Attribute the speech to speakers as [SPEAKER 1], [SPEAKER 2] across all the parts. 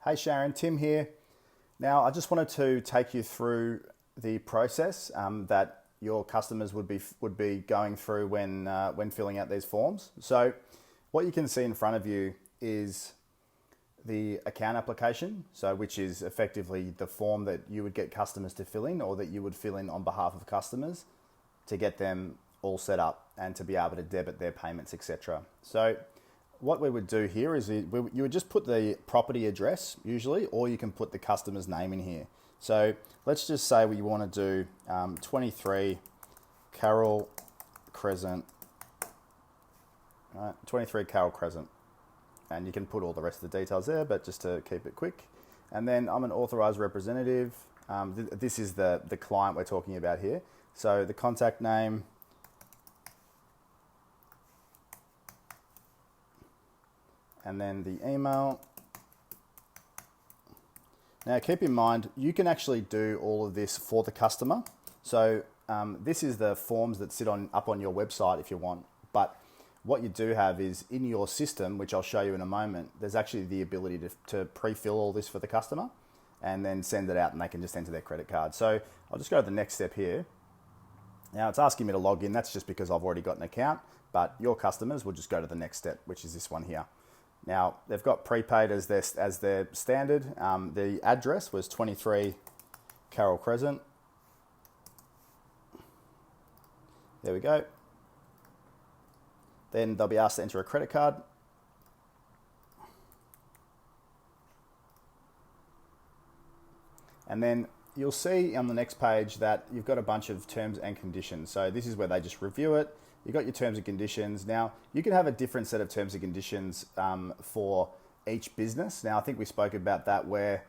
[SPEAKER 1] Hey Sharon, Tim here. Now I just wanted to take you through the process that your customers would be going through when filling out these forms. So what you can see in front of you is the account application, so which is effectively the form that you would get customers to fill in, or that you would fill in on behalf of customers to get them all set up and to be able to debit their payments, etc. So what we would do here is you would just put the property address usually, or you can put the customer's name in here. So let's just say we want to do 23 Carroll Crescent, right? 23 Carroll Crescent. And you can put all the rest of the details there, but just to keep it quick. And then I'm an authorized representative. This is the client we're talking about here. So the contact name, and then the email. Now keep in mind, you can actually do all of this for the customer. So this is the forms that sit up on your website if you want. But what you do have is in your system, which I'll show you in a moment, there's actually the ability to pre-fill all this for the customer and then send it out, and they can just enter their credit card. So I'll just go to the next step here. Now it's asking me to log in. That's just because I've already got an account, but your customers will just go to the next step, which is this one here. Now they've got prepaid as their standard. The address was 23 Carroll Crescent. There we go. Then they'll be asked to enter a credit card. And then you'll see on the next page that you've got a bunch of terms and conditions. So this is where they just review it. You've got your terms and conditions. Now, you can have a different set of terms and conditions for each business. Now, I think we spoke about that where,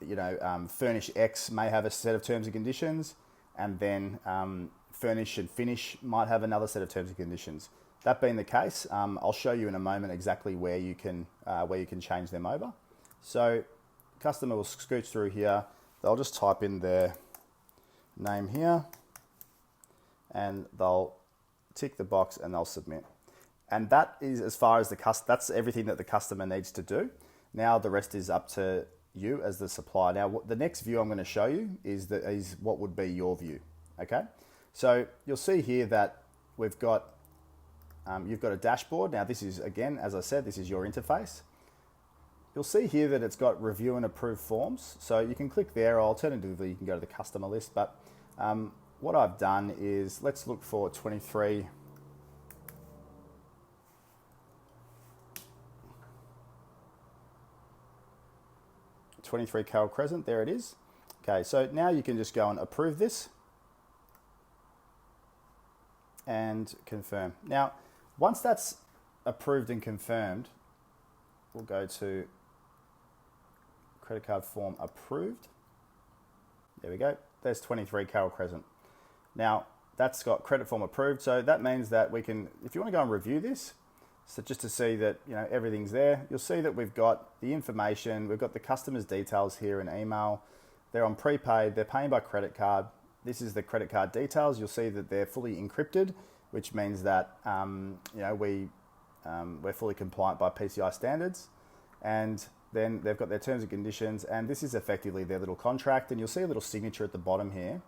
[SPEAKER 1] FurnishX may have a set of terms and conditions, and then Furnish and Finish might have another set of terms and conditions. That being the case, I'll show you in a moment exactly where you can change them over. So customer will scooch through here. They'll just type in their name here, and they'll tick the box and they'll submit. And that is as far as that's everything that the customer needs to do. Now the rest is up to you as the supplier. Now the next view I'm going to show you is what would be your view. Okay. So you'll see here that you've got a dashboard. Now this is, again, as I said, this is your interface. You'll see here that it's got review and approve forms. So you can click there, or alternatively, you can go to the customer list. But what I've done is, let's look for 23 Carroll Crescent. There it is. Okay, so now you can just go and approve this and confirm. Now, once that's approved and confirmed, we'll go to credit card form approved. There we go. There's 23 Carroll Crescent. Now, that's got credit form approved. So that means that we can, if you want to go and review this, so just to see that everything's there, you'll see that we've got the information, we've got the customer's details here in email. They're on prepaid, they're paying by credit card. This is the credit card details. You'll see that they're fully encrypted, which means that we're fully compliant by PCI standards. And then they've got their terms and conditions, and this is effectively their little contract. And you'll see a little signature at the bottom here.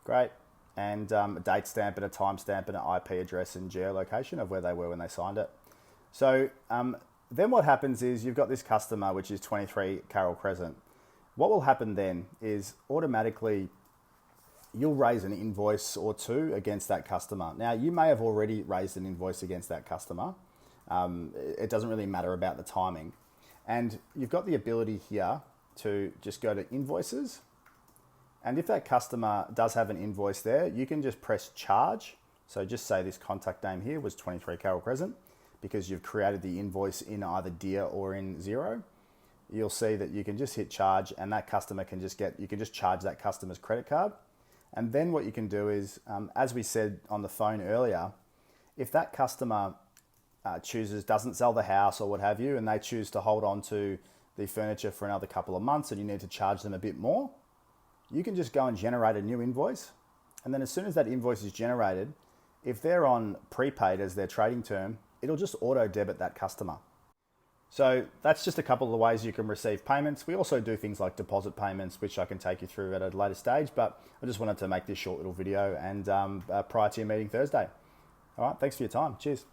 [SPEAKER 1] Great. And a date stamp and a time stamp and an IP address and geolocation of where they were when they signed it. So then what happens is you've got this customer, which is 23 Carroll Crescent. What will happen then is automatically you'll raise an invoice or two against that customer. Now, you may have already raised an invoice against that customer. It doesn't really matter about the timing. And you've got the ability here to just go to invoices. And if that customer does have an invoice there, you can just press charge. So just say this contact name here was 23 Carroll Crescent, because you've created the invoice in either DIA or in Xero. You'll see that you can just hit charge, and that customer can you can just charge that customer's credit card. And then what you can do is, as we said on the phone earlier, if that customer doesn't sell the house or what have you, and they choose to hold on to the furniture for another couple of months and you need to charge them a bit more, you can just go and generate a new invoice. And then as soon as that invoice is generated, if they're on prepaid as their trading term, it'll just auto debit that customer. So that's just a couple of the ways you can receive payments. We also do things like deposit payments, which I can take you through at a later stage, but I just wanted to make this short little video and prior to your meeting Thursday. All right, thanks for your time. Cheers.